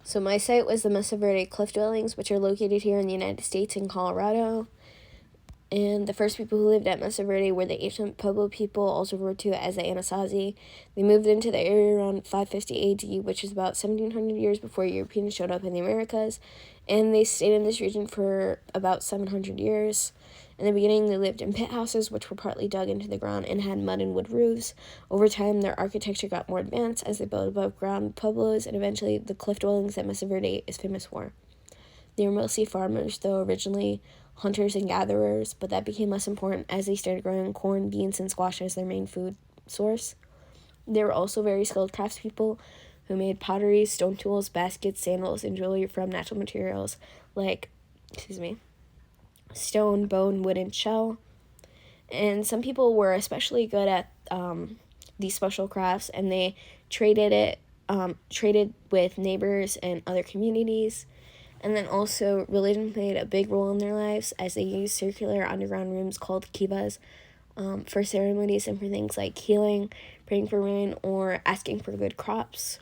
So my site was the Mesa Verde cliff dwellings, which are located here in the United States in Colorado. And the first people who lived at Mesa Verde were the ancient Pueblo people, also referred to as the Anasazi. They moved into the area around 550 AD, which is about 1700 years before Europeans showed up in the Americas. And they stayed in this region for about 700 years. In the beginning, they lived in pit houses, which were partly dug into the ground and had mud and wood roofs. Over time, their architecture got more advanced as they built above ground pueblos, and eventually the cliff dwellings that Mesa Verde is famous for. They were mostly farmers, though originally hunters and gatherers, but that became less important as they started growing corn, beans, and squash as their main food source. They were also very skilled craftspeople who made pottery, stone tools, baskets, sandals, and jewelry from natural materials like, stone, bone, wood, and shell. And some people were especially good at these special crafts, and they traded with neighbors and other communities. And then also, religion played a big role in their lives as they used circular underground rooms called kivas for ceremonies and for things like healing, praying for rain, or asking for good crops.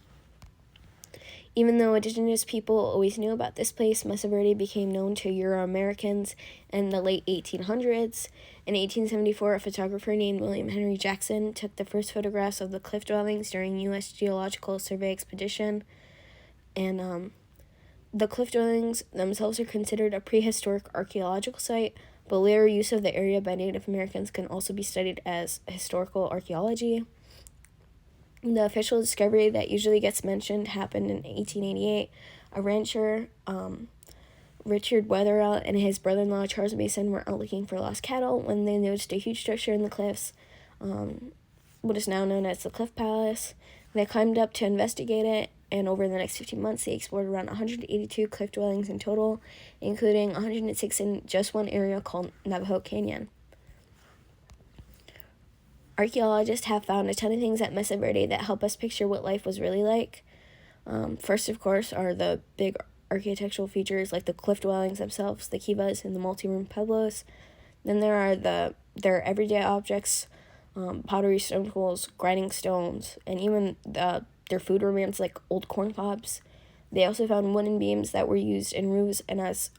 Even though indigenous people always knew about this place, Mesa Verde became known to Euro-Americans in the late 1800s. In 1874, a photographer named William Henry Jackson took the first photographs of the cliff dwellings during U.S. Geological Survey expedition. And the cliff dwellings themselves are considered a prehistoric archaeological site, but later use of the area by Native Americans can also be studied as historical archaeology. The official discovery that usually gets mentioned happened in 1888. A rancher, Richard Wetherell, and his brother-in-law Charles Mason were out looking for lost cattle when they noticed a huge structure in the cliffs, what is now known as the Cliff Palace. They climbed up to investigate it, and over the next 15 months, they explored around 182 cliff dwellings in total, including 106 in just one area called Navajo Canyon. Archaeologists have found a ton of things at Mesa Verde that help us picture what life was really like. First, of course, are the big architectural features like the cliff dwellings themselves, the kivas, and the multi-room pueblos. Then there are their everyday objects, pottery, stone tools, grinding stones, and even their food remains like old corn cobs. They also found wooden beams that were used in roofs and as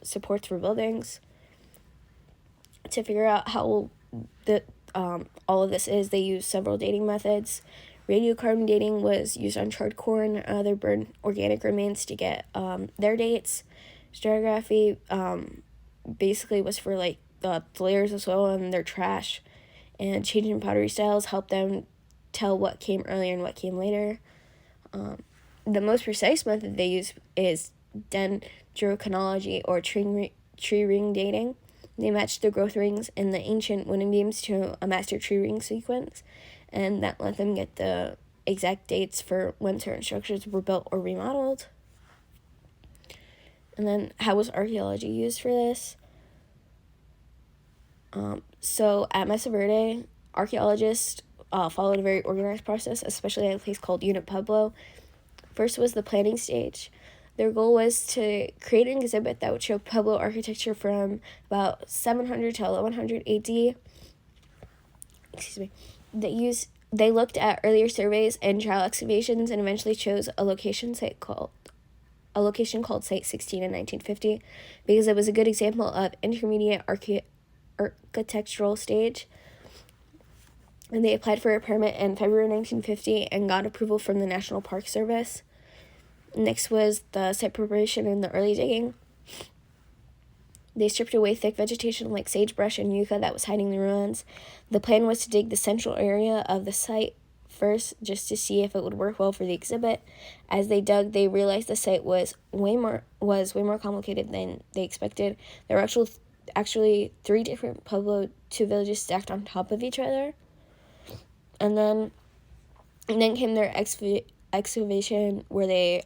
supports for buildings. To figure out how old all of this is, they used several dating methods. Radiocarbon dating was used on charred corn and other burned organic remains to get their dates. Stratigraphy basically was for like the layers of soil and their trash, and changing pottery styles helped them tell what came earlier and what came later. The most precise method they use is dendrochronology, or tree ring dating. They matched the growth rings in the ancient wooden beams to a master tree ring sequence, and that let them get the exact dates for when certain structures were built or remodeled. And then, how was archaeology used for this? So at Mesa Verde, archaeologists followed a very organized process, especially at a place called Unit Pueblo. First was the planning stage. Their goal was to create an exhibit that would show Pueblo architecture from about 700 to 1100 AD. They looked at earlier surveys and trial excavations and eventually chose a location called Site 16 in 1950 because it was a good example of intermediate architectural stage. And they applied for a permit in February 1950 and got approval from the National Park Service. Next was the site preparation and the early digging. They stripped away thick vegetation like sagebrush and yucca that was hiding the ruins. The plan was to dig the central area of the site first just to see if it would work well for the exhibit. As they dug, they realized the site was way more complicated than they expected. There were actually 3 different Pueblo 2 villages stacked on top of each other. And then came their excavation where they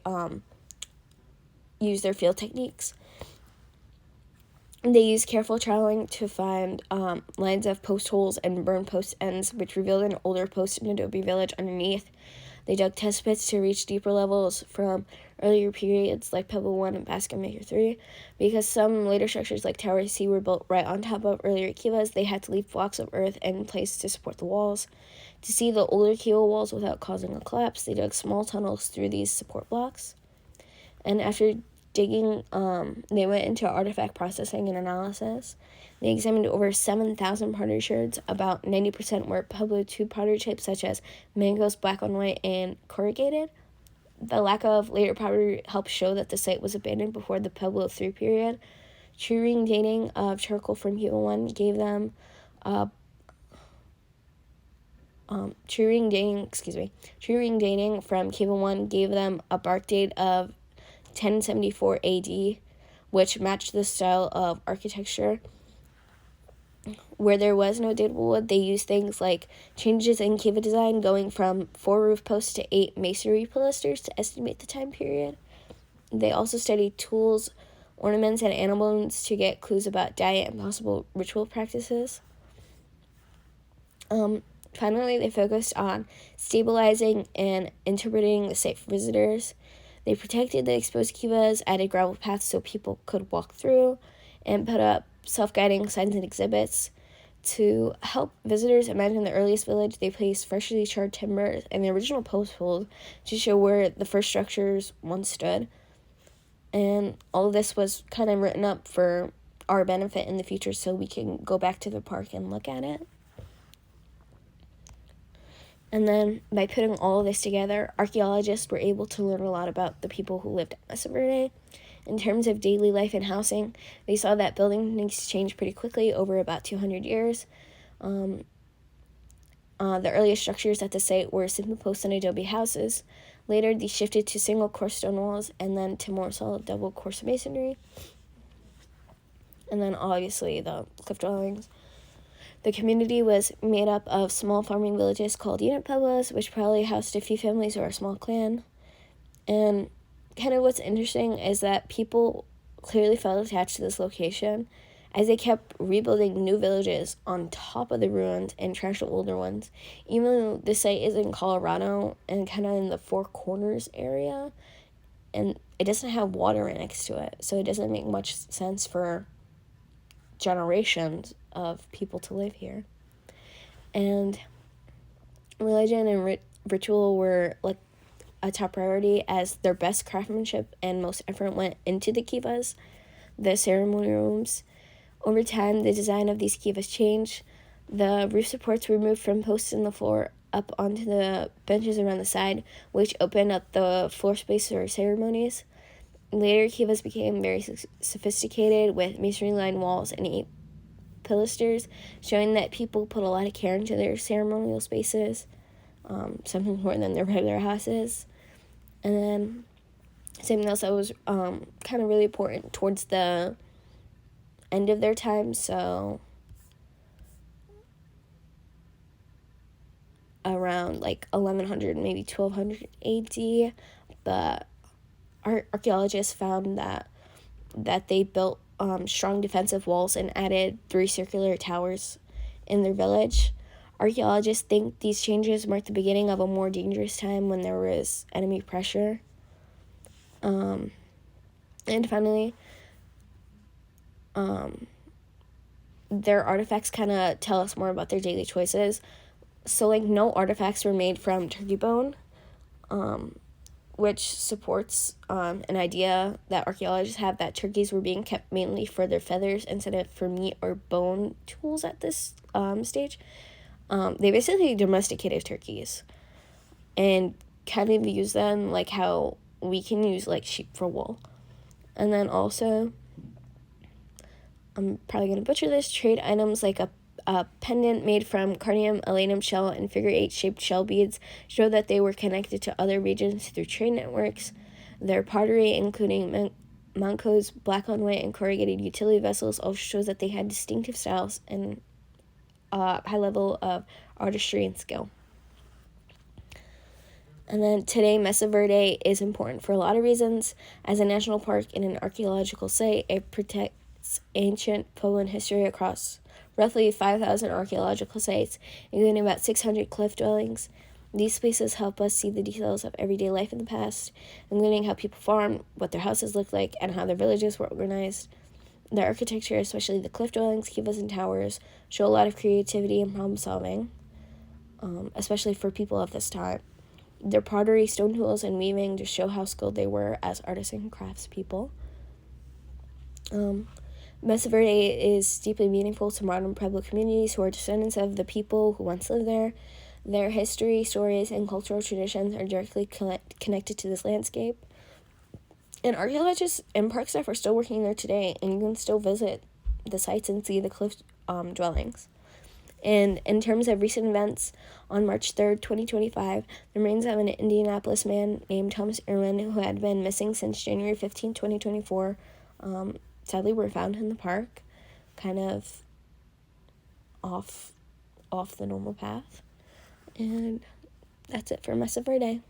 used their field techniques. They used careful troweling to find lines of post holes and burned post ends, which revealed an older post and adobe village underneath. They dug test pits to reach deeper levels from earlier periods like Pebble 1 and Basket Maker 3. Because some later structures like Tower C were built right on top of earlier kivas, they had to leave blocks of earth in place to support the walls. To see the older kiva walls without causing a collapse, they dug small tunnels through these support blocks. And after digging, they went into artifact processing and analysis. They examined over 7,000 pottery sherds. About 90% were Pueblo II pottery types, such as mangoes, black on white, and corrugated. The lack of later pottery helped show that the site was abandoned before the Pueblo III period. True ring dating of charcoal from Kiva 1 gave them true ring dating from Kiva 1 gave them a bark date of 1074 AD, which matched the style of architecture. Where there was no datable wood, they used things like changes in Kiva design, going from 4 roof posts to 8 masonry pilasters to estimate the time period. They also studied tools, ornaments, and animal bones to get clues about diet and possible ritual practices. Finally, they focused on stabilizing and interpreting the site for visitors. They protected the exposed kivas, added gravel paths so people could walk through, and put up self-guiding signs and exhibits. To help visitors imagine the earliest village, they placed freshly charred timber and the original post holes to show where the first structures once stood. And all of this was kind of written up for our benefit in the future so we can go back to the park and look at it. And then by putting all of this together, archaeologists were able to learn a lot about the people who lived at Mesa Verde. In terms of daily life and housing, they saw that buildings changed pretty quickly over about 200 years. The earliest structures at the site were simple post and adobe houses. Later, these shifted to single course stone walls and then to more solid double course masonry. And then obviously the cliff dwellings. The community was made up of small farming villages called unit pueblos, which probably housed a few families or a small clan. And kind of what's interesting is that people clearly felt attached to this location as they kept rebuilding new villages on top of the ruins and trashed the older ones. Even though the site is in Colorado and kind of in the Four Corners area, and it doesn't have water right next to it, so it doesn't make much sense for generations of people to live here. And religion and ritual were like a top priority, as their best craftsmanship and most effort went into the kivas, the ceremony rooms. Over time, the design of these kivas changed. The roof supports were moved from posts in the floor up onto the benches around the side, which opened up the floor space for ceremonies. Later, kivas became very sophisticated with masonry-lined walls and 8 pilasters, showing that people put a lot of care into their ceremonial spaces, something more than their regular houses. And then something else that was kind of really important towards the end of their time, so around like 1100, maybe 1200 AD, but archaeologists found that they built strong defensive walls and added 3 circular towers in their village. Archaeologists think these changes marked the beginning of a more dangerous time when there was enemy pressure. And finally, their artifacts kind of tell us more about their daily choices. So, like, no artifacts were made from turkey bone, which supports an idea that archaeologists have that turkeys were being kept mainly for their feathers instead of for meat or bone tools at this stage. They basically domesticated turkeys and kind of use them like how we can use like sheep for wool. And then also, I'm probably going to butcher this, trade items like a pendant made from carnium, elanum shell, and figure 8 shaped shell beads show that they were connected to other regions through trade networks. Their pottery, including mancos, black on white, and corrugated utility vessels, also shows that they had distinctive styles and high level of artistry and skill. And then today, Mesa Verde is important for a lot of reasons. As a national park and an archaeological site, it protects ancient Puebloan history across roughly 5,000 archaeological sites, including about 600 cliff dwellings. These spaces help us see the details of everyday life in the past, including how people farmed, what their houses looked like, and how their villages were organized. The architecture, especially the cliff dwellings, kivas, and towers, show a lot of creativity and problem solving, especially for people of this time. their pottery, stone tools, and weaving to show how skilled they were as artisan craftspeople. Mesa Verde is deeply meaningful to modern Pueblo communities who are descendants of the people who once lived there. Their history, stories, and cultural traditions are directly connected to this landscape. And archaeologists and park staff are still working there today, and you can still visit the sites and see the cliff dwellings. And in terms of recent events, on March 3rd, 2025, the remains of an Indianapolis man named Thomas Irwin, who had been missing since January 15, 2024, sadly were found in the park, kind of off the normal path. And that's it for Mesa Verde.